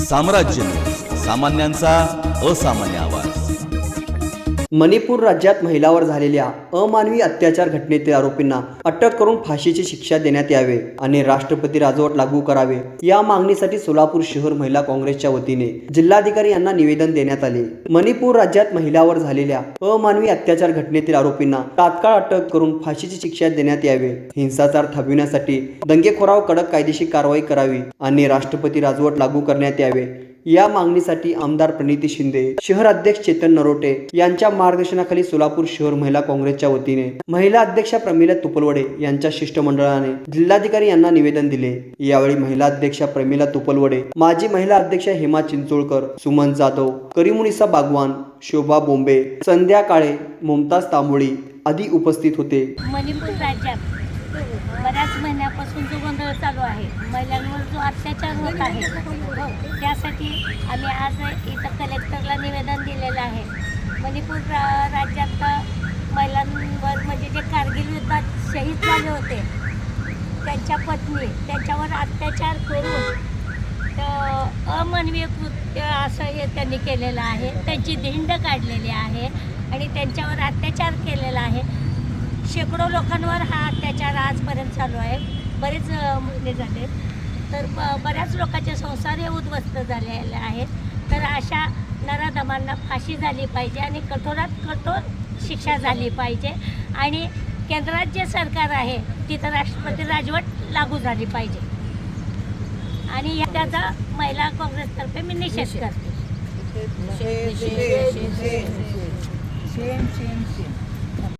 साम्राज्य, सामान्यांचा असामान्य आवाज। मणिपूर राज्यात महिलांवर झालेल्या अमानवी अत्याचार घटनेतील आरोपींना अटक करून फाशीची शिक्षा देण्यात यावे आणि राष्ट्रपती राजवट लागू करावे या मागणीसाठी सोलापूर शहर महिला काँग्रेसच्या वतीने जिल्हाधिकारी यांना निवेदन देण्यात आले। मणिपूर राज्यात महिलांवर झालेल्या अमानवी अत्याचार घटनेतील आरोपींना तात्काळ अटक करून फाशीची शिक्षा देण्यात यावे, हिंसाचार थांबविण्यासाठी दंगेखोरावर कडक कायदेशीर कारवाई करावी आणि राष्ट्रपती राजवट लागू करण्यात यावे या मागणीसाठी आमदार प्रणिती शिंदे, शहर अध्यक्ष चेतन नरोटे यांच्या मार्गदर्शनाखाली सोलापूर शहर महिला काँग्रेसच्या वतीने महिला अध्यक्षा प्रमिला तुपलवडे यांच्या शिष्टमंडळाने जिल्हाधिकारी यांना निवेदन दिले। यावेळी महिला अध्यक्षा प्रमिला तुपलवडे, माजी महिला अध्यक्षा हेमा चिंचोळकर, सुमन जाधव, करीमुनिसा बागवान, शोभा बोंबे, संध्या काळे, मुमताज तांबोळी आदी उपस्थित होते। मणिपूर राज्यात बऱ्याच महिन्यापासून जो गोंधळ चालू आहे, महिलांवर जो अत्याचार होत आहे, त्यासाठी आम्ही आज इथं कलेक्टरला निवेदन दिलेलं आहे। मणिपूर राज्यात महिलांवर म्हणजे जे कारगिल युद्धात शहीद झाले होते त्यांच्या पत्नी त्यांच्यावर अत्याचार करून अमानवीय कृत्य असं हे त्यांनी केलेलं आहे, त्यांची धिंड काढलेली आहे आणि त्यांच्यावर अत्याचार केलेला आहे। शेकडो लोकांवर हा अत्याचार आजपर्यंत चालू आहे, बरेच महिने झाले, तर बऱ्याच लोकांचे संसार हे उद्ध्वस्त झालेले आहेत। तर अशा नराधमांना फाशी झाली पाहिजे आणि कठोरात कठोर शिक्षा झाली पाहिजे आणि केंद्रात जे सरकार आहे तिथं राष्ट्रपती राजवट लागू झाली पाहिजे आणि त्याचा महिला काँग्रेसतर्फे मी निषेध करते।